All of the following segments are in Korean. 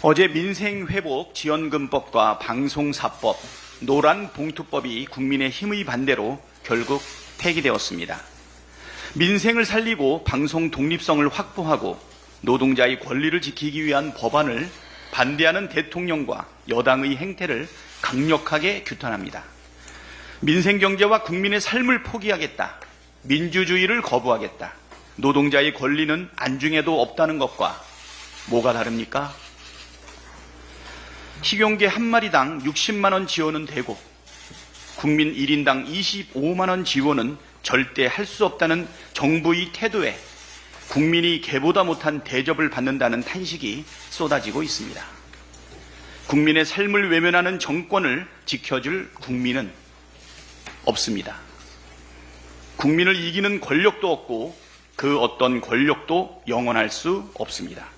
어제 민생회복 지원금법과 방송사법, 노란봉투법이 국민의힘의 반대로 결국 폐기되었습니다. 민생을 살리고 방송 독립성을 확보하고 노동자의 권리를 지키기 위한 법안을 반대하는 대통령과 여당의 행태를 강력하게 규탄합니다. 민생경제와 국민의 삶을 포기하겠다, 민주주의를 거부하겠다, 노동자의 권리는 안중에도 없다는 것과 뭐가 다릅니까? 식용개 한 마리당 60만 원 지원은 되고 국민 1인당 25만 원 지원은 절대 할 수 없다는 정부의 태도에 국민이 개보다 못한 대접을 받는다는 탄식이 쏟아지고 있습니다. 국민의 삶을 외면하는 정권을 지켜줄 국민은 없습니다. 국민을 이기는 권력도 없고 그 어떤 권력도 영원할 수 없습니다.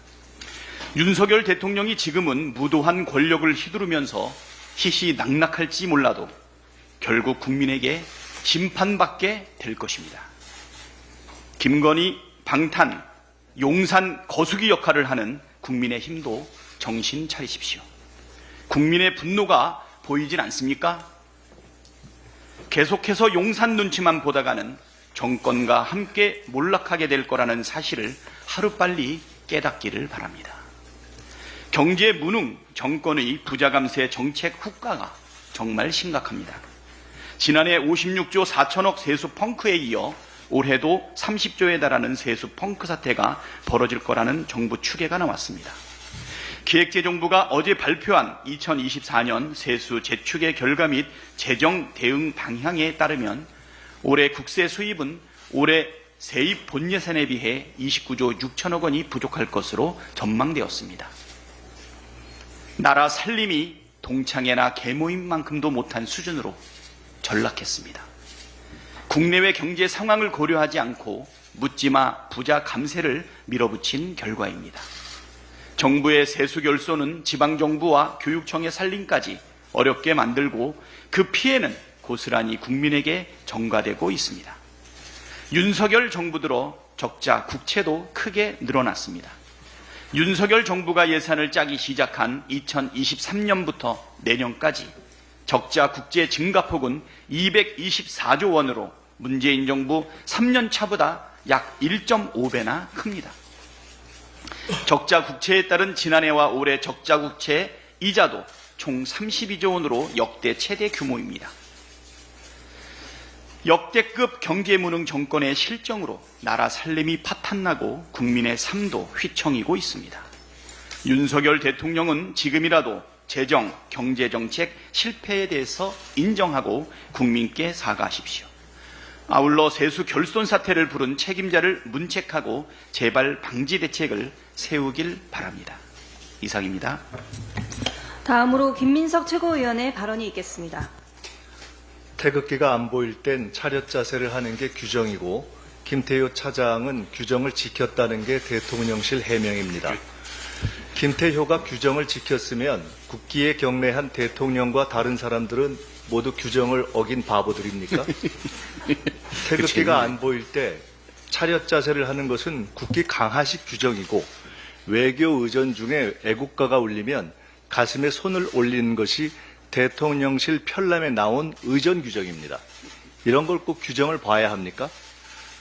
윤석열 대통령이 지금은 무도한 권력을 휘두르면서 희희낙낙할지 몰라도 결국 국민에게 심판받게 될 것입니다. 김건희, 방탄, 용산 거수기 역할을 하는 국민의힘도 정신 차리십시오. 국민의 분노가 보이진 않습니까? 계속해서 용산 눈치만 보다가는 정권과 함께 몰락하게 될 거라는 사실을 하루빨리 깨닫기를 바랍니다. 경제 무능 정권의 부자 감세 정책 후과가 정말 심각합니다. 지난해 56조 4천억 세수 펑크에 이어 올해도 30조에 달하는 세수 펑크 사태가 벌어질 거라는 정부 추계가 나왔습니다. 기획재정부가 어제 발표한 2024년 세수 재추계 결과 및 재정 대응 방향에 따르면 올해 국세 수입은 올해 세입 본예산에 비해 29조 6천억 원이 부족할 것으로 전망되었습니다. 나라 살림이 동창회나 계모임만큼도 못한 수준으로 전락했습니다. 국내외 경제 상황을 고려하지 않고 묻지마 부자 감세를 밀어붙인 결과입니다. 정부의 세수 결손은 지방정부와 교육청의 살림까지 어렵게 만들고 그 피해는 고스란히 국민에게 전가되고 있습니다. 윤석열 정부 들어 적자 국채도 크게 늘어났습니다. 윤석열 정부가 예산을 짜기 시작한 2023년부터 내년까지 적자 국제 증가폭은 224조 원으로 문재인 정부 3년 차보다 약 1.5배나 큽니다. 적자 국채에 따른 지난해와 올해 적자 국채 이자도 총 32조 원으로 역대 최대 규모입니다. 역대급 경제무능 정권의 실정으로 나라 살림이 파탄나고 국민의 삶도 휘청이고 있습니다. 윤석열 대통령은 지금이라도 재정, 경제정책 실패에 대해서 인정하고 국민께 사과하십시오. 아울러 세수 결손 사태를 부른 책임자를 문책하고 재발 방지 대책을 세우길 바랍니다. 이상입니다. 다음으로 김민석 최고위원의 발언이 있겠습니다. 태극기가 안 보일 땐 차렷 자세를 하는 게 규정이고 김태효 차장은 규정을 지켰다는 게 대통령실 해명입니다. 김태효가 규정을 지켰으면 국기에 경례한 대통령과 다른 사람들은 모두 규정을 어긴 바보들입니까? 태극기가 안 보일 때 차렷 자세를 하는 것은 국기 강화식 규정이고 외교 의전 중에 애국가가 울리면 가슴에 손을 올리는 것이 대통령실 편람에 나온 의전 규정입니다. 이런 걸 꼭 규정을 봐야 합니까?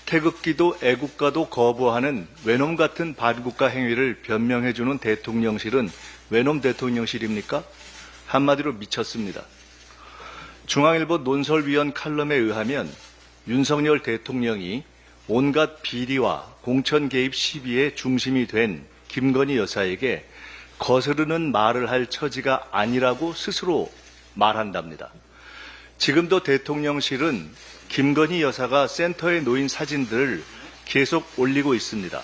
태극기도 애국가도 거부하는 외놈 같은 반국가 행위를 변명해주는 대통령실은 외놈 대통령실입니까? 한마디로 미쳤습니다. 중앙일보 논설위원 칼럼에 의하면 윤석열 대통령이 온갖 비리와 공천 개입 시비의 중심이 된 김건희 여사에게 거스르는 말을 할 처지가 아니라고 스스로 말한답니다. 지금도 대통령실은 김건희 여사가 센터에 놓인 사진들을 계속 올리고 있습니다.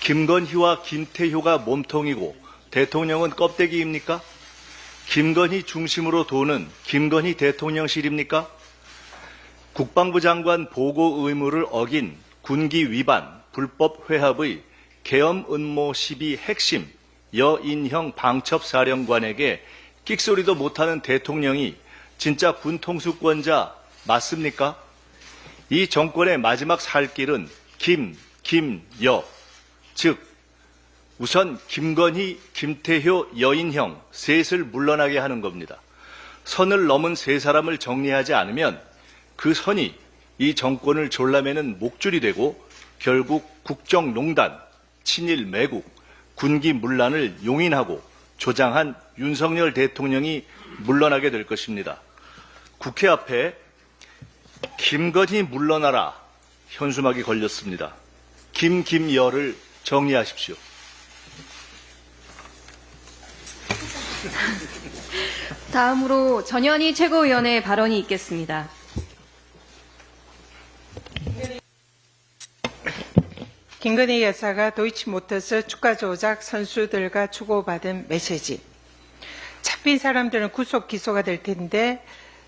김건희와 김태효가 몸통이고 대통령은 껍데기입니까? 김건희 중심으로 도는 김건희 대통령실입니까? 국방부 장관 보고 의무를 어긴 군기 위반, 불법 회합의 계엄 음모 시비 핵심 여인형 방첩사령관에게 끽소리도 못하는 대통령이 진짜 군통수권자 맞습니까? 이 정권의 마지막 살 길은 김여, 즉 우선 김건희, 김태효, 여인형 셋을 물러나게 하는 겁니다. 선을 넘은 세 사람을 정리하지 않으면 그 선이 이 정권을 졸라매는 목줄이 되고 결국 국정농단, 친일 매국, 군기 문란을 용인하고 조장한 윤석열 대통령이 물러나게 될 것입니다. 국회 앞에 김건희 물러나라 현수막이 걸렸습니다. 김여를 정리하십시오. 다음으로 전현희 최고위원의 발언이 있겠습니다. 김건희 여사가 도이치모터스 주가 조작 선수들과 주고받은 메시지. 잡힌 사람들은 구속 기소가 될 텐데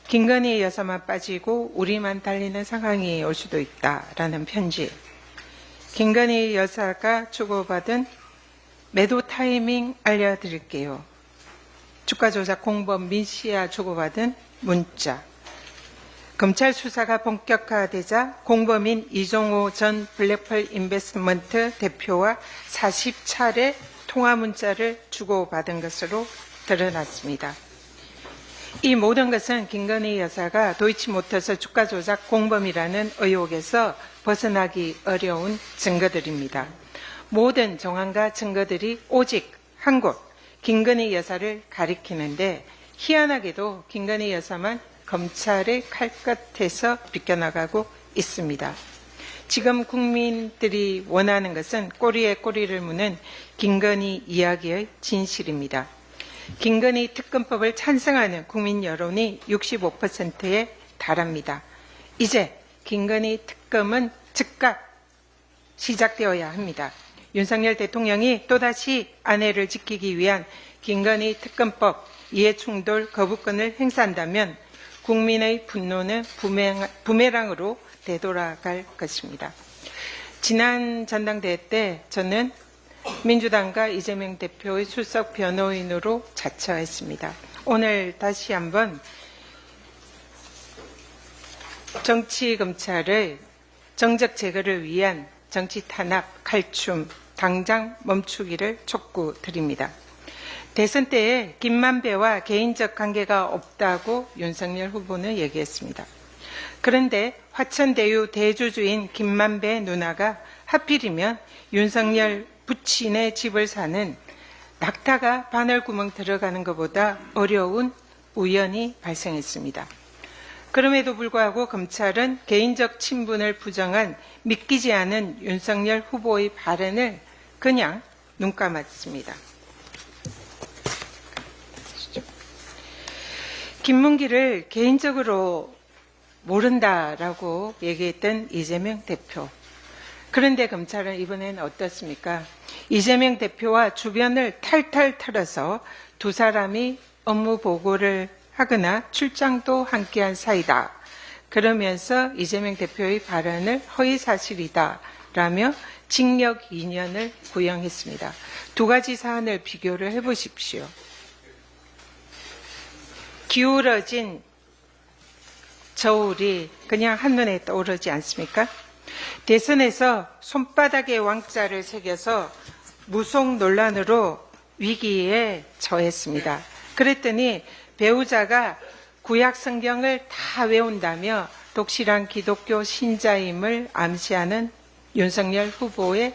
김건희 여사만 빠지고 우리만 달리는 상황이 올 수도 있다라는 편지. 김건희 여사가 주고받은 매도 타이밍 알려드릴게요. 주가 조작 공범 민 씨와 주고받은 문자. 검찰 수사가 본격화되자 공범인 이종호 전 블랙펄 인베스트먼트 대표와 40차례 통화 문자를 주고받은 것으로 드러났습니다. 이 모든 것은 김건희 여사가 도이치모터스 주가 조작 공범이라는 의혹에서 벗어나기 어려운 증거들입니다. 모든 정황과 증거들이 오직 한 곳, 김건희 여사를 가리키는데 희한하게도 김건희 여사만 검찰의 칼끝에서 비껴나가고 있습니다. 지금 국민들이 원하는 것은 꼬리에 꼬리를 무는 김건희 이야기의 진실입니다. 김건희 특검법을 찬성하는 국민 여론이 65%에 달합니다. 이제 김건희 특검은 즉각 시작되어야 합니다. 윤석열 대통령이 또다시 아내를 지키기 위한 김건희 특검법 이해충돌 거부권을 행사한다면 국민의 분노는 부메랑으로 되돌아갈 것입니다. 지난 전당대회 때 저는 민주당과 이재명 대표의 수석 변호인으로 자처했습니다. 오늘 다시 한번 정치검찰의 정적 제거를 위한 정치 탄압, 칼춤 당장 멈추기를 촉구드립니다. 대선 때에 김만배와 개인적 관계가 없다고 윤석열 후보는 얘기했습니다. 그런데 화천대유 대주주인 김만배 누나가 하필이면 윤석열 부친의 집을 사는 낙타가 바늘구멍 들어가는 것보다 어려운 우연이 발생했습니다. 그럼에도 불구하고 검찰은 개인적 친분을 부정한 믿기지 않은 윤석열 후보의 발언을 그냥 눈감았습니다. 김문기를 개인적으로 모른다라고 얘기했던 이재명 대표. 그런데 검찰은 이번엔 어떻습니까? 이재명 대표와 주변을 탈탈 털어서 두 사람이 업무 보고를 하거나 출장도 함께한 사이다. 그러면서 이재명 대표의 발언을 허위사실이다 라며 징역 2년을 구형했습니다. 두 가지 사안을 비교를 해보십시오. 기울어진 저울이 그냥 한눈에 떠오르지 않습니까? 대선에서 손바닥에 왕자를 새겨서 무속 논란으로 위기에 처했습니다. 그랬더니 배우자가 구약 성경을 다 외운다며 독실한 기독교 신자임을 암시하는 윤석열 후보의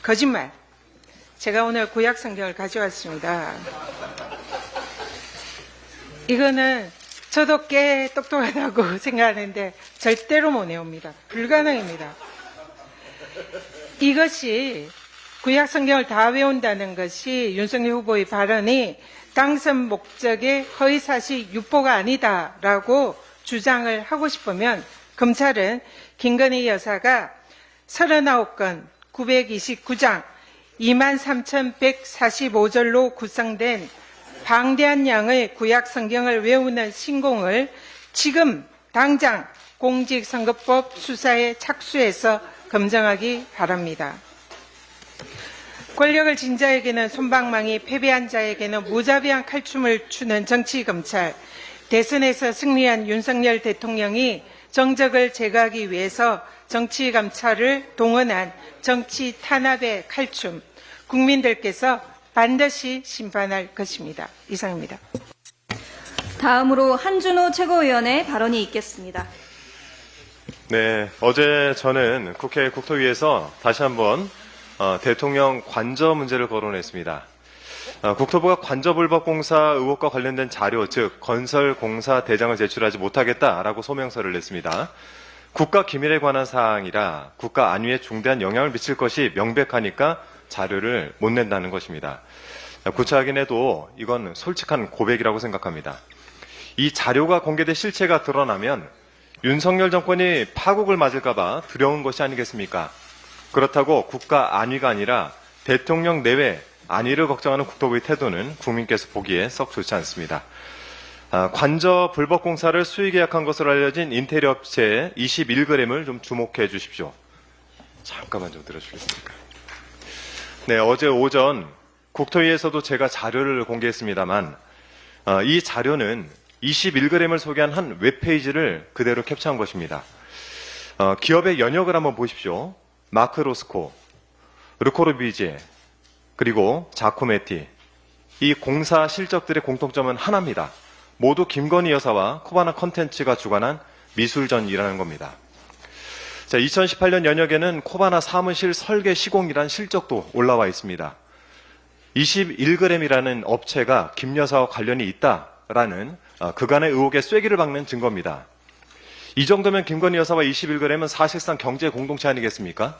거짓말. 제가 오늘 구약 성경을 가져왔습니다. 이거는 저도 꽤 똑똑하다고 생각하는데 절대로 못 외웁니다. 불가능입니다. 이것이 구약 성경을 다 외운다는 것이 윤석열 후보의 발언이 당선 목적의 허위사실 유포가 아니다라고 주장을 하고 싶으면 검찰은 김건희 여사가 39건 929장 23,145절로 구성된 방대한 양의 구약 성경을 외우는 신공을 지금 당장 공직선거법 수사에 착수해서 검증하기 바랍니다. 권력을 진 자에게는 솜방망이, 패배한 자에게는 무자비한 칼춤을 추는 정치검찰. 대선에서 승리한 윤석열 대통령이 정적을 제거하기 위해서 정치검찰을 동원한 정치 탄압의 칼춤. 국민들께서 반드시 심판할 것입니다. 이상입니다. 다음으로 한준호 최고위원의 발언이 있겠습니다. 네, 어제 저는 국회 국토위에서 다시 한번 대통령 관저 문제를 거론했습니다. 국토부가 관저불법공사 의혹과 관련된 자료, 즉 건설공사 대장을 제출하지 못하겠다라고 소명서를 냈습니다. 국가 기밀에 관한 사항이라 국가 안위에 중대한 영향을 미칠 것이 명백하니까 자료를 못 낸다는 것입니다. 구차하긴 해도 이건 솔직한 고백이라고 생각합니다. 이 자료가 공개돼 실체가 드러나면 윤석열 정권이 파국을 맞을까봐 두려운 것이 아니겠습니까? 그렇다고 국가 안위가 아니라 대통령 내외 안위를 걱정하는 국토부의 태도는 국민께서 보기에 썩 좋지 않습니다. 관저 불법 공사를 수의 계약한 것으로 알려진 인테리어 업체의 21g을 좀 주목해 주십시오. 잠깐만 좀 들어주시겠습니까? 네, 어제 오전 국토위에서도 제가 자료를 공개했습니다만 이 자료는 21g을 소개한 한 웹페이지를 그대로 캡처한 것입니다. 기업의 연역을 한번 보십시오. 마크 로스코, 르코르비제, 그리고 자코메티. 이 공사 실적들의 공통점은 하나입니다. 모두 김건희 여사와 코바나 컨텐츠가 주관한 미술전이라는 겁니다. 자, 2018년 연역에는 코바나 사무실 설계 시공이란 실적도 올라와 있습니다. 21g이라는 업체가 김 여사와 관련이 있다라는 그간의 의혹에 쐐기를 박는 증거입니다. 이 정도면 김건희 여사와 21g은 사실상 경제 공동체 아니겠습니까?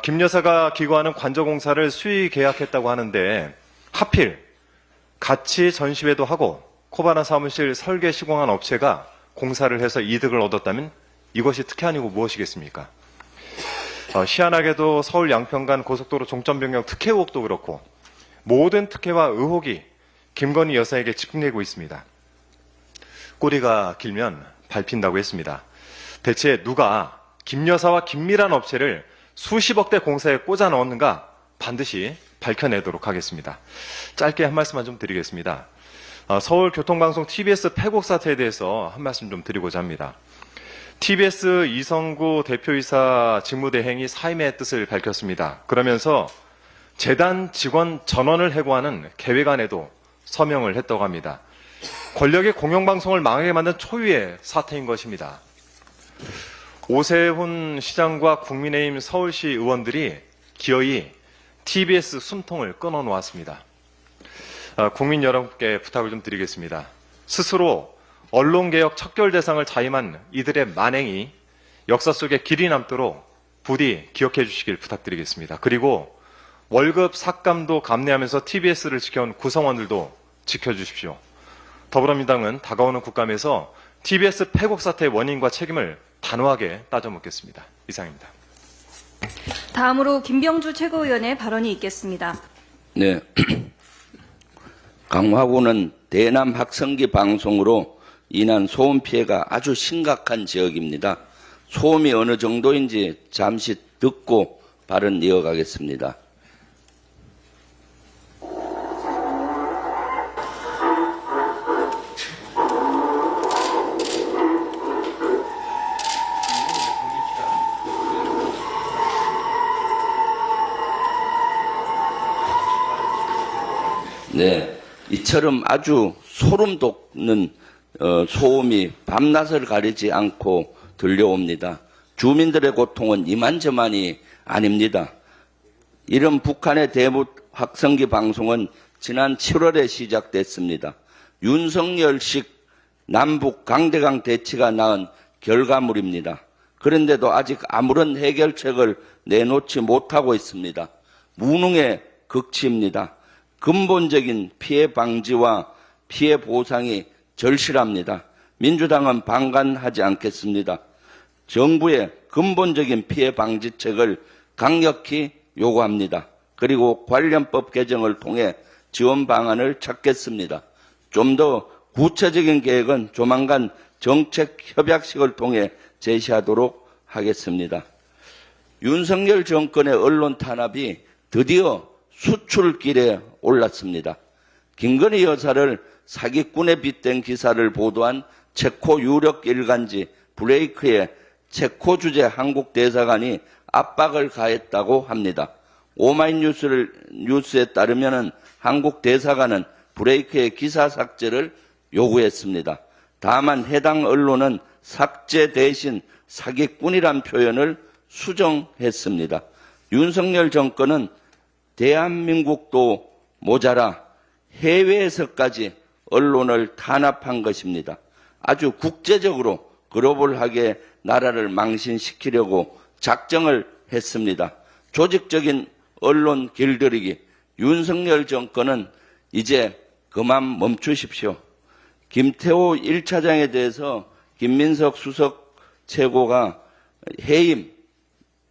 김 여사가 기고하는 관저공사를 수의 계약했다고 하는데 하필 같이 전시회도 하고 코바나 사무실 설계 시공한 업체가 공사를 해서 이득을 얻었다면 이것이 특혜 아니고 무엇이겠습니까? 희한하게도 서울 양평간 고속도로 종점변경 특혜 의혹도 그렇고 모든 특혜와 의혹이 김건희 여사에게 집중되고 있습니다. 꼬리가 길면 밟힌다고 했습니다. 대체 누가 김 여사와 긴밀한 업체를 수십억대 공사에 꽂아 넣었는가 반드시 밝혀내도록 하겠습니다. 짧게 한 말씀만 좀 드리겠습니다. 서울교통방송 TBS 패곡 사태에 대해서 한 말씀 좀 드리고자 합니다. TBS 이성구 대표이사 직무대행이 사임의 뜻을 밝혔습니다. 그러면서 재단 직원 전원을 해고하는 계획안에도 서명을 했다고 합니다. 권력의 공영방송을 망하게 만든 초유의 사태인 것입니다. 오세훈 시장과 국민의힘 서울시 의원들이 기어이 TBS 숨통을 끊어놓았습니다. 국민 여러분께 부탁을 좀 드리겠습니다. 스스로 언론개혁 척결 대상을 자임한 이들의 만행이 역사 속에 길이 남도록 부디 기억해 주시길 부탁드리겠습니다. 그리고 월급 삭감도 감내하면서 TBS를 지켜온 구성원들도 지켜주십시오. 더불어민주당은 다가오는 국감에서 TBS 패곡 사태의 원인과 책임을 단호하게 따져묻겠습니다. 이상입니다. 다음으로 김병주 최고위원의 발언이 있겠습니다. 네. 강화군은 대남 확성기 방송으로 인한 소음 피해가 아주 심각한 지역입니다. 소음이 어느 정도인지 잠시 듣고 발언 이어가겠습니다. 네, 이처럼 아주 소름 돋는 소음이 밤낮을 가리지 않고 들려옵니다. 주민들의 고통은 이만저만이 아닙니다. 이런 북한의 대북 확성기 방송은 지난 7월에 시작됐습니다. 윤석열식 남북 강대강 대치가 낳은 결과물입니다. 그런데도 아직 아무런 해결책을 내놓지 못하고 있습니다. 무능의 극치입니다. 근본적인 피해 방지와 피해 보상이 절실합니다. 민주당은 방관하지 않겠습니다. 정부의 근본적인 피해 방지책을 강력히 요구합니다. 그리고 관련법 개정을 통해 지원 방안을 찾겠습니다. 좀 더 구체적인 계획은 조만간 정책 협약식을 통해 제시하도록 하겠습니다. 윤석열 정권의 언론 탄압이 드디어 수출길에 올랐습니다. 김건희 여사를 사기꾼에 빗댄 기사를 보도한 체코 유력 일간지 브레이크의 체코 주재 한국 대사관이 압박을 가했다고 합니다. 오마이뉴스에 따르면 한국 대사관은 브레이크의 기사 삭제를 요구했습니다. 다만 해당 언론은 삭제 대신 사기꾼이란 표현을 수정했습니다. 윤석열 정권은 대한민국도 모자라 해외에서까지 언론을 탄압한 것입니다. 아주 국제적으로 글로벌하게 나라를 망신시키려고 작정을 했습니다. 조직적인 언론 길들이기, 윤석열 정권은 이제 그만 멈추십시오. 김태호 1차장에 대해서 김민석 수석 최고가 해임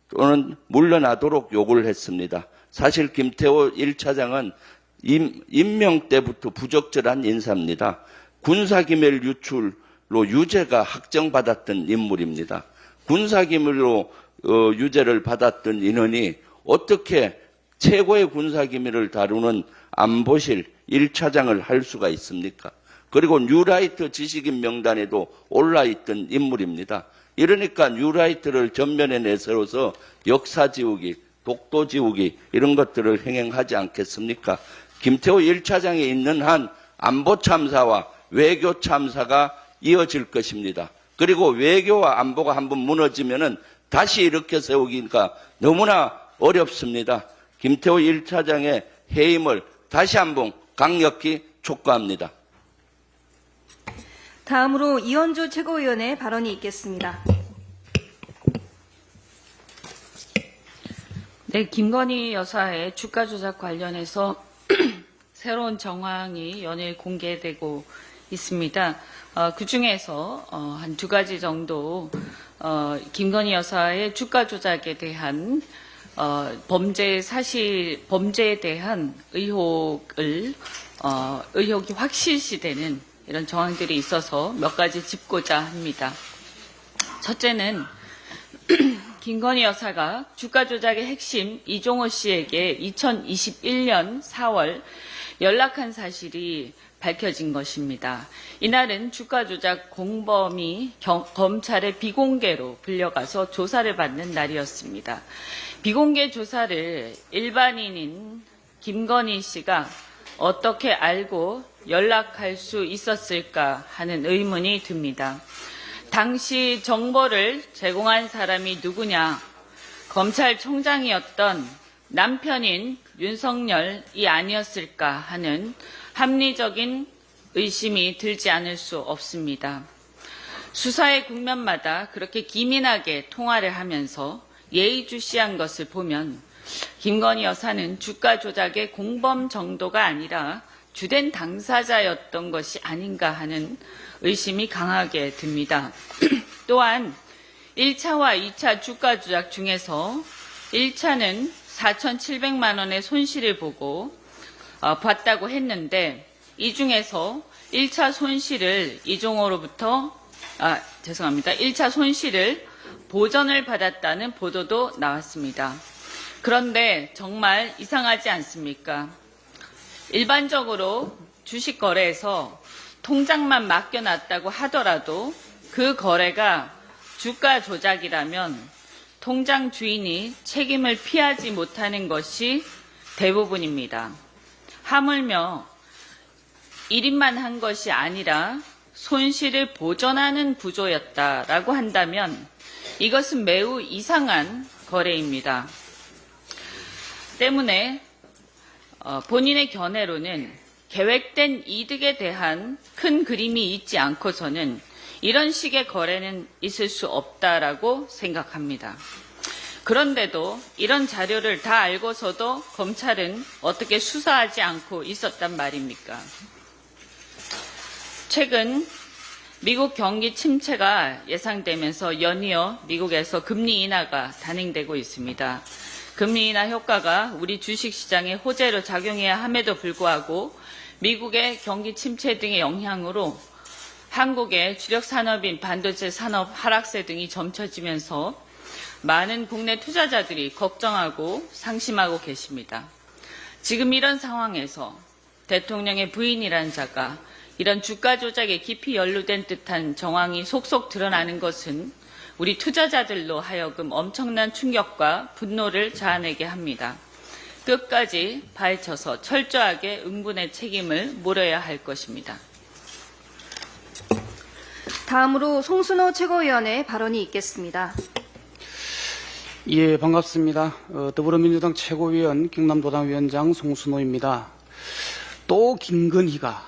또는 물러나도록 요구를 했습니다. 사실 김태호 1차장은 임명 때부터 부적절한 인사입니다. 군사기밀 유출로 유죄가 확정받았던 인물입니다. 군사기밀로 유죄를 받았던 인원이 어떻게 최고의 군사기밀을 다루는 안보실 1차장을 할 수가 있습니까? 그리고 뉴라이트 지식인 명단에도 올라있던 인물입니다. 이러니까 뉴라이트를 전면에 내세워서 역사 지우기, 독도 지우기 이런 것들을 행행하지 않겠습니까? 김태호 1차장에 있는 한 안보 참사와 외교 참사가 이어질 것입니다. 그리고 외교와 안보가 한번 무너지면은 다시 일으켜 세우기가 너무나 어렵습니다. 김태호 1차장의 해임을 다시 한번 강력히 촉구합니다. 다음으로 이현주 최고위원의 발언이 있겠습니다. 네, 김건희 여사의 주가 조작 관련해서 새로운 정황이 연일 공개되고 있습니다. 그중에서 한 두 가지 정도 김건희 여사의 주가 조작에 대한 범죄에 대한 의혹이 확실시되는 이런 정황들이 있어서 몇 가지 짚고자 합니다. 첫째는 김건희 여사가 주가 조작의 핵심 이종호 씨에게 2021년 4월 연락한 사실이 밝혀진 것입니다. 이날은 주가 조작 공범이 검찰의 비공개로 불려가서 조사를 받는 날이었습니다. 비공개 조사를 일반인인 김건희 씨가 어떻게 알고 연락할 수 있었을까 하는 의문이 듭니다. 당시 정보를 제공한 사람이 누구냐? 검찰총장이었던 남편인 윤석열이 아니었을까 하는 합리적인 의심이 들지 않을 수 없습니다. 수사의 국면마다 그렇게 기민하게 통화를 하면서 예의주시한 것을 보면 김건희 여사는 주가 조작의 공범 정도가 아니라 주된 당사자였던 것이 아닌가 하는 의심이 강하게 듭니다. 또한 1차와 2차 주가 조작 중에서 1차는 4,700만 원의 손실을 보고 봤다고 했는데 이 중에서 1차 손실을 이종호로부터 1차 손실을 보전을 받았다는 보도도 나왔습니다. 그런데 정말 이상하지 않습니까? 일반적으로 주식 거래에서 통장만 맡겨놨다고 하더라도 그 거래가 주가 조작이라면 통장 주인이 책임을 피하지 못하는 것이 대부분입니다. 하물며 1인만 한 것이 아니라 손실을 보전하는 구조였다라고 한다면 이것은 매우 이상한 거래입니다. 때문에 본인의 견해로는 계획된 이득에 대한 큰 그림이 있지 않고서는 이런 식의 거래는 있을 수 없다라고 생각합니다. 그런데도 이런 자료를 다 알고서도 검찰은 어떻게 수사하지 않고 있었단 말입니까? 최근 미국 경기 침체가 예상되면서 연이어 미국에서 금리 인하가 단행되고 있습니다. 금리 인하 효과가 우리 주식시장에 호재로 작용해야 함에도 불구하고 미국의 경기 침체 등의 영향으로 한국의 주력 산업인 반도체 산업 하락세 등이 점쳐지면서 많은 국내 투자자들이 걱정하고 상심하고 계십니다. 지금 이런 상황에서 대통령의 부인이란 자가 이런 주가 조작에 깊이 연루된 듯한 정황이 속속 드러나는 것은 우리 투자자들로 하여금 엄청난 충격과 분노를 자아내게 합니다. 끝까지 파헤쳐서 철저하게 응분의 책임을 물어야 할 것입니다. 다음으로 송순호 최고위원의 발언이 있겠습니다. 예, 반갑습니다. 더불어민주당 최고위원 경남도당위원장 송순호입니다. 또 김건희가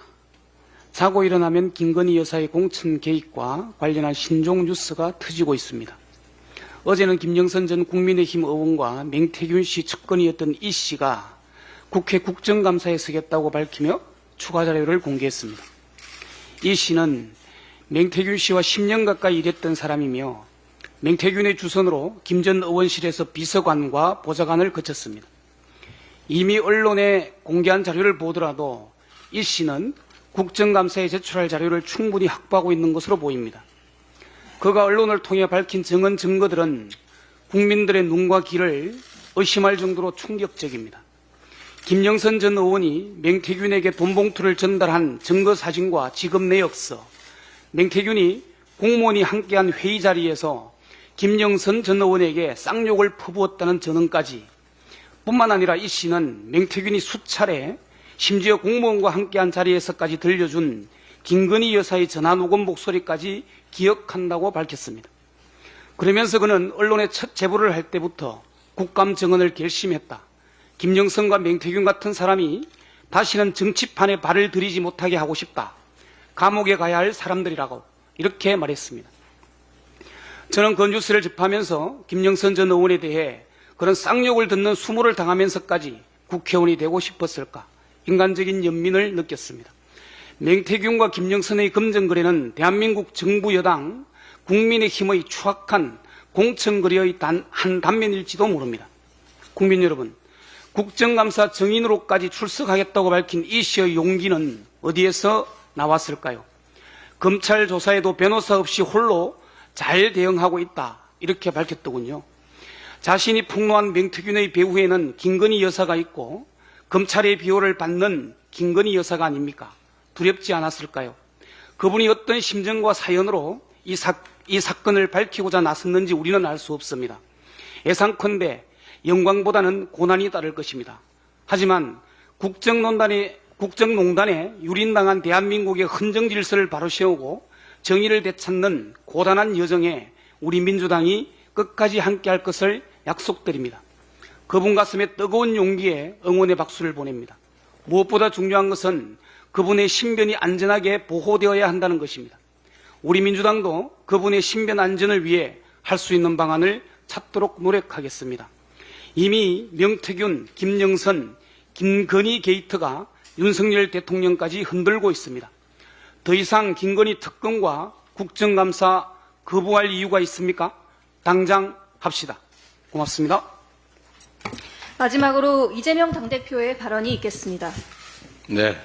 자고 일어나면 김건희 여사의 공천 개입과 관련한 신종 뉴스가 터지고 있습니다. 어제는 김영선 전 국민의힘 의원과 맹태균 씨 측근이었던 이 씨가 국회 국정감사에 서겠다고 밝히며 추가 자료를 공개했습니다. 이 씨는 맹태균 씨와 10년 가까이 일했던 사람이며 맹태균의 주선으로 김 전 의원실에서 비서관과 보좌관을 거쳤습니다. 이미 언론에 공개한 자료를 보더라도 이 씨는 국정감사에 제출할 자료를 충분히 확보하고 있는 것으로 보입니다. 그가 언론을 통해 밝힌 정언 증거들은 국민들의 눈과 귀를 의심할 정도로 충격적입니다. 김영선 전 의원이 맹태균에게 돈 봉투를 전달한 증거 사진과 지급 내역서, 맹태균이 공무원이 함께한 회의 자리에서 김영선 전 의원에게 쌍욕을 퍼부었다는 전언까지 뿐만 아니라 이 씨는 맹태균이 수차례 심지어 공무원과 함께한 자리에서까지 들려준 김건희 여사의 전화 녹음 목소리까지 기억한다고 밝혔습니다. 그러면서 그는 언론에 첫 제보를 할 때부터 국감 정언을 결심했다. 김영선과 맹태균 같은 사람이 다시는 정치판에 발을 들이지 못하게 하고 싶다. 감옥에 가야 할 사람들이라고 이렇게 말했습니다. 저는 그 뉴스를 접하면서 김영선 전 의원에 대해 그런 쌍욕을 듣는 수모를 당하면서까지 국회의원이 되고 싶었을까? 인간적인 연민을 느꼈습니다. 맹태균과 김영선의 금전거래는 대한민국 정부 여당 국민의힘의 추악한 공천거래의 한 단면일지도 모릅니다. 국민 여러분, 국정감사 정인으로까지 출석하겠다고 밝힌 이 씨의 용기는 어디에서 나왔을까요? 검찰 조사에도 변호사 없이 홀로 잘 대응하고 있다 이렇게 밝혔더군요. 자신이 폭로한 맹태균의 배후에는 김건희 여사가 있고 검찰의 비호를 받는 김건희 여사가 아닙니까? 두렵지 않았을까요? 그분이 어떤 심정과 사연으로 이 사건을 밝히고자 나섰는지 우리는 알 수 없습니다. 예상컨대 영광보다는 고난이 따를 것입니다. 하지만 국정농단에 유린당한 대한민국의 헌정 질서를 바로 세우고 정의를 되찾는 고단한 여정에 우리 민주당이 끝까지 함께할 것을 약속드립니다. 그분 가슴에 뜨거운 용기에 응원의 박수를 보냅니다. 무엇보다 중요한 것은 그분의 신변이 안전하게 보호되어야 한다는 것입니다. 우리 민주당도 그분의 신변 안전을 위해 할 수 있는 방안을 찾도록 노력하겠습니다. 이미 명태균, 김영선, 김건희 게이트가 윤석열 대통령까지 흔들고 있습니다. 더 이상 김건희 특검과 국정감사 거부할 이유가 있습니까? 당장 합시다. 고맙습니다. 마지막으로 이재명 당대표의 발언이 있겠습니다. 네.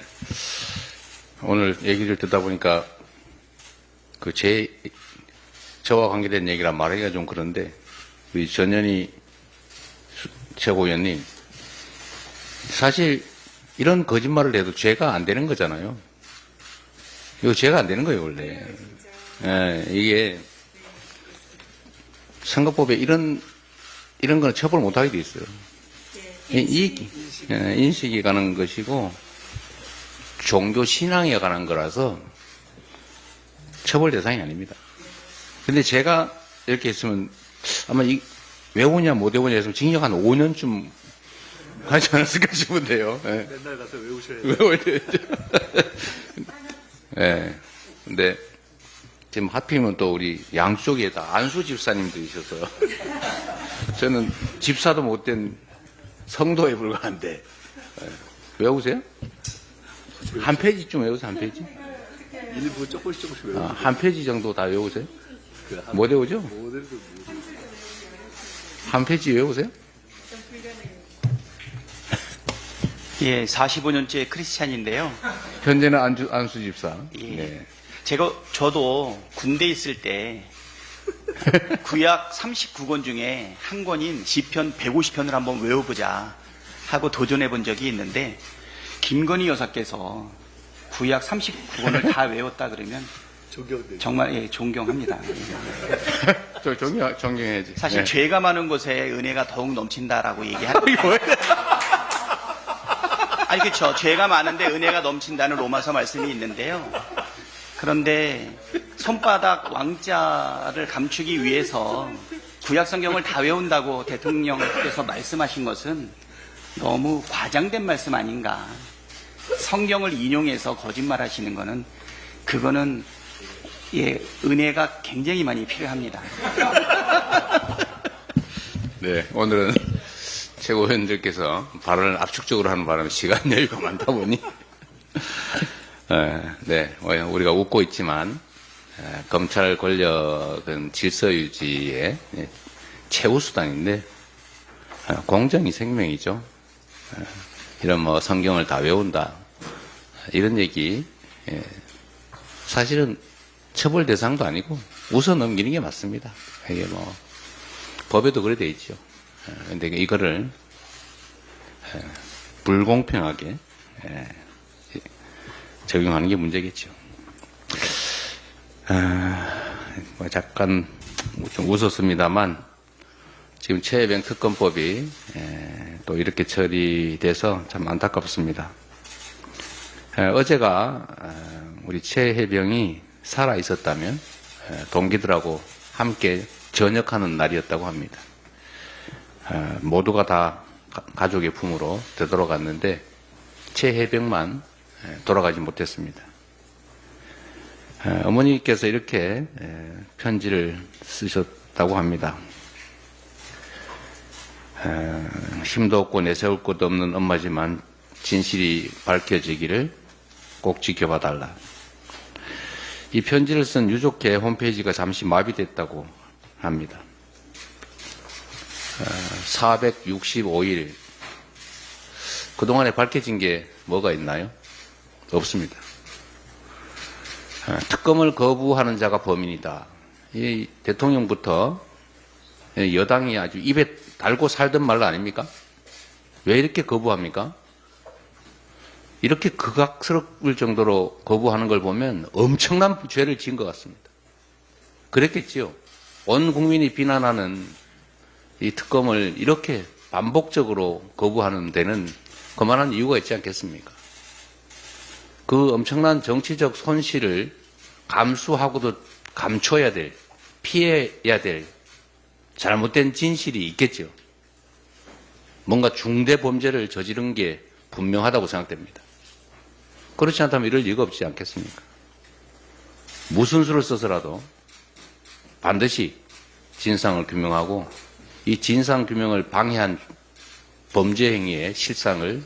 오늘 얘기를 듣다 보니까 저와 관계된 얘기라 말하기가 좀 그런데 우리 전현희 최고위원님 사실 이런 거짓말을 해도 죄가 안 되는 거잖아요. 이거 죄가 안 되는 거예요, 원래. 예, 이게 선거법에 이런 거는 처벌 못하게 돼 있어요. 인식이 가는 것이고 종교 신앙에 관한 거라서 처벌 대상이 아닙니다. 근데 제가 이렇게 했으면 아마 외우냐 못 외우냐 했으면 징역 한 5년쯤 하지 않았을까 싶은데요. 네. 맨날 가서 외우셔야 외워야 되죠. 네. 근데 지금 하필이면 또 우리 양쪽에 다 안수 집사님도 있어서 저는 집사도 못된 성도에 불과한데 외우세요? 한 페이지쯤 외우세요. 한 페이지? 일부 조금씩 외우세요. 한 페이지 정도 다 외우세요? 못 외우죠? 한 페이지 외우세요? 예, 45년째 크리스찬인데요. 현재는 안수 집사. 예. 네. 저도 군대 있을 때 구약 39권 중에 한 권인 시편 150편을 한번 외워보자 하고 도전해 본 적이 있는데 김건희 여사께서 구약 39권을 다 외웠다 그러면 정말 예, 존경합니다. 저 존경해야지. 사실 네. 죄가 많은 곳에 은혜가 더욱 넘친다라고 얘기하는 거예요. 아니, 그쵸. 죄가 많은데 은혜가 넘친다는 로마서 말씀이 있는데요. 그런데 손바닥 왕자를 감추기 위해서 구약성경을 다 외운다고 대통령께서 말씀하신 것은 너무 과장된 말씀 아닌가. 성경을 인용해서 거짓말 하시는 거는, 그거는, 예, 은혜가 굉장히 많이 필요합니다. 네, 오늘은 최고위원들께서 발언을 압축적으로 하는 바람에 시간 여유가 많다 보니, 네, 우리가 웃고 있지만, 검찰 권력은 질서 유지의 최우 수단인데, 공정이 생명이죠. 이런 뭐 성경을 다 외운다, 이런 얘기, 사실은 처벌 대상도 아니고 웃어 넘기는 게 맞습니다. 이게 뭐 법에도 그래 돼 있죠. 근데 이거를 불공평하게 적용하는 게 문제겠죠. 뭐 잠깐 좀 웃었습니다만, 지금 최혜병 특검법이 또 이렇게 처리돼서 참 안타깝습니다. 어제가 우리 최혜병이 살아 있었다면 동기들하고 함께 전역하는 날이었다고 합니다. 모두가 다 가족의 품으로 되돌아갔는데 최혜병만 돌아가지 못했습니다. 어머니께서 이렇게 편지를 쓰셨다고 합니다. 힘도 없고 내세울 것도 없는 엄마지만 진실이 밝혀지기를 꼭 지켜봐달라. 이 편지를 쓴 유족회 홈페이지가 잠시 마비됐다고 합니다. 465일. 그동안에 밝혀진 게 뭐가 있나요? 없습니다. 특검을 거부하는 자가 범인이다. 이 대통령부터 여당이 아주 입에 달고 살던 말 아닙니까? 왜 이렇게 거부합니까? 이렇게 극악스러울 정도로 거부하는 걸 보면 엄청난 죄를 지은 것 같습니다. 그랬겠지요. 온 국민이 비난하는 이 특검을 이렇게 반복적으로 거부하는 데는 그만한 이유가 있지 않겠습니까? 그 엄청난 정치적 손실을 감수하고도 감춰야 될, 피해야 될 잘못된 진실이 있겠죠. 뭔가 중대 범죄를 저지른 게 분명하다고 생각됩니다. 그렇지 않다면 이럴 리가 없지 않겠습니까? 무슨 수를 써서라도 반드시 진상을 규명하고 이 진상 규명을 방해한 범죄 행위의 실상을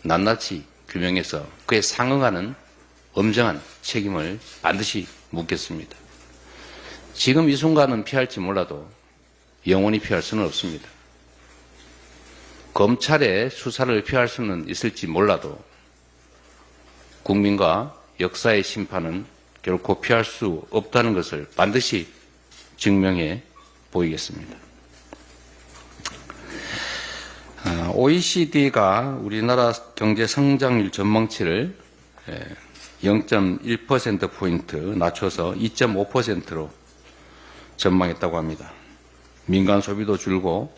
낱낱이 규명해서 그에 상응하는 엄정한 책임을 반드시 묻겠습니다. 지금 이 순간은 피할지 몰라도 영원히 피할 수는 없습니다. 검찰의 수사를 피할 수는 있을지 몰라도 국민과 역사의 심판은 결코 피할 수 없다는 것을 반드시 증명해 보이겠습니다. OECD가 우리나라 경제 성장률 전망치를 0.1%포인트 낮춰서 2.5%로 전망했다고 합니다. 민간 소비도 줄고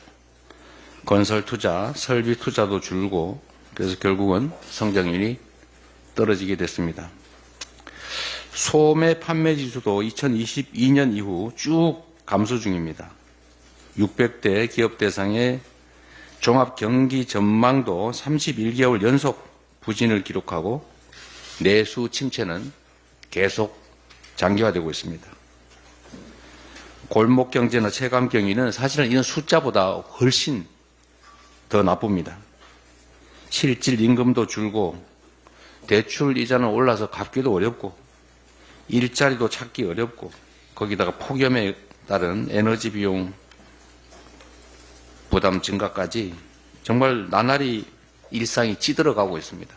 건설 투자, 설비 투자도 줄고 그래서 결국은 성장률이 떨어지게 됐습니다. 소매 판매 지수도 2022년 이후 쭉 감소 중입니다. 600대 기업 대상의 종합 경기 전망도 31개월 연속 부진을 기록하고 내수 침체는 계속 장기화되고 있습니다. 골목 경제나 체감 경기는 사실은 이런 숫자보다 훨씬 더 나쁩니다. 실질 임금도 줄고 대출 이자는 올라서 갚기도 어렵고 일자리도 찾기 어렵고 거기다가 폭염에 따른 에너지 비용 부담 증가까지 정말 나날이 일상이 찌들어가고 있습니다.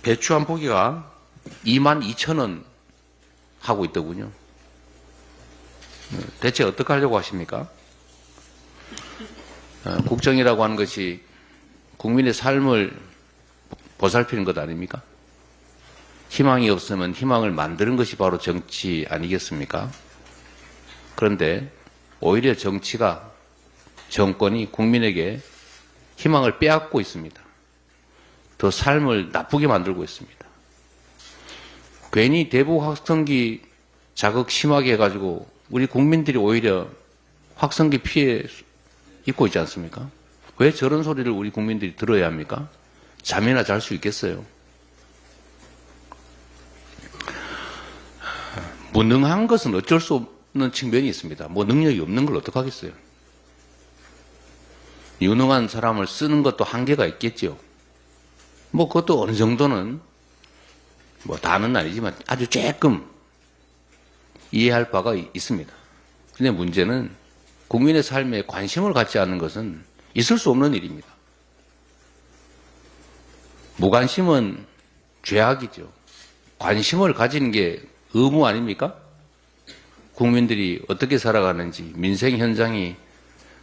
배추 한 포기가 22,000원 하고 있더군요. 대체 어떻게 하려고 하십니까? 국정이라고 하는 것이 국민의 삶을 보살피는 것 아닙니까? 희망이 없으면 희망을 만드는 것이 바로 정치 아니겠습니까? 그런데 오히려 정치가, 정권이 국민에게 희망을 빼앗고 있습니다. 더 삶을 나쁘게 만들고 있습니다. 괜히 대북 확성기 자극 심하게 해가지고 우리 국민들이 오히려 확성기 피해 입고 있지 않습니까? 왜 저런 소리를 우리 국민들이 들어야 합니까? 잠이나 잘 수 있겠어요? 무능한 것은 어쩔 수 없는 측면이 있습니다. 뭐 능력이 없는 걸 어떡하겠어요? 유능한 사람을 쓰는 것도 한계가 있겠죠. 뭐 그것도 어느 정도는 뭐 다는 아니지만 아주 조금 이해할 바가 있습니다. 근데 문제는 국민의 삶에 관심을 갖지 않는 것은 있을 수 없는 일입니다. 무관심은 죄악이죠. 관심을 가지는 게 의무 아닙니까? 국민들이 어떻게 살아가는지, 민생 현장이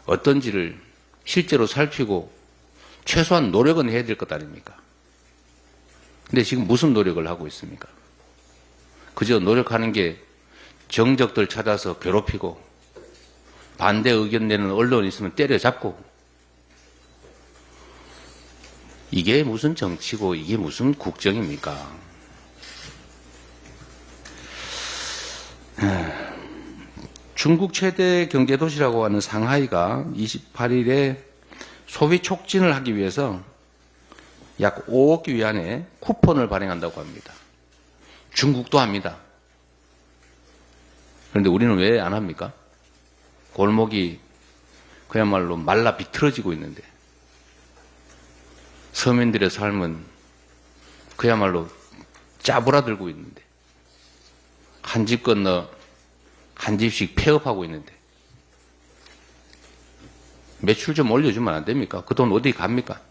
어떤지를 실제로 살피고 최소한 노력은 해야 될 것 아닙니까? 근데 지금 무슨 노력을 하고 있습니까? 그저 노력하는 게 정적들 찾아서 괴롭히고 반대 의견 내는 언론 있으면 때려잡고 이게 무슨 정치고 이게 무슨 국정입니까? 중국 최대 경제도시라고 하는 상하이가 28일에 소비 촉진을 하기 위해서 약 5억 위안의 쿠폰을 발행한다고 합니다. 중국도 합니다. 그런데 우리는 왜 안 합니까? 골목이 그야말로 말라 비틀어지고 있는데 서민들의 삶은 그야말로 짜부라들고 있는데 한 집 건너 한 집씩 폐업하고 있는데 매출 좀 올려주면 안 됩니까? 그 돈 어디 갑니까?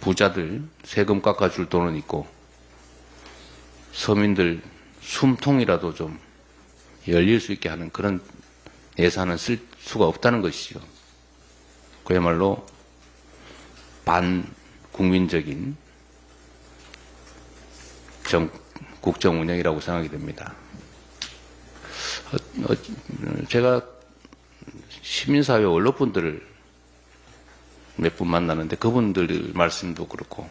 부자들 세금 깎아줄 돈은 있고 서민들 숨통이라도 좀 열릴 수 있게 하는 그런 예산은 쓸 수가 없다는 것이죠. 그야말로 반국민적인 국정 운영이라고 생각이 됩니다. 제가 시민사회 원로분들을 몇 분 만나는데 그분들 말씀도 그렇고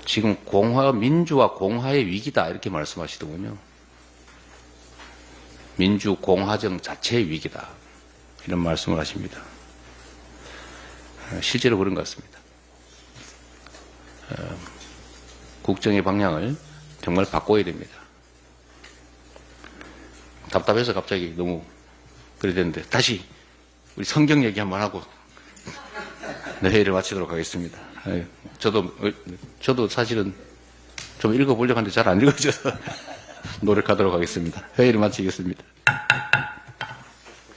지금 민주와 공화의 위기다 이렇게 말씀하시더군요. 민주 공화정 자체의 위기다 이런 말씀을 하십니다. 실제로 그런 것 같습니다. 국정의 방향을 정말 바꿔야 됩니다. 답답해서 갑자기 너무 그래 되는데 다시 우리 성경 얘기 한번 하고 회의를 마치도록 하겠습니다. 저도 사실은 좀 읽어보려고 하는데 잘 안 읽어져서 노력하도록 하겠습니다. 회의를 마치겠습니다.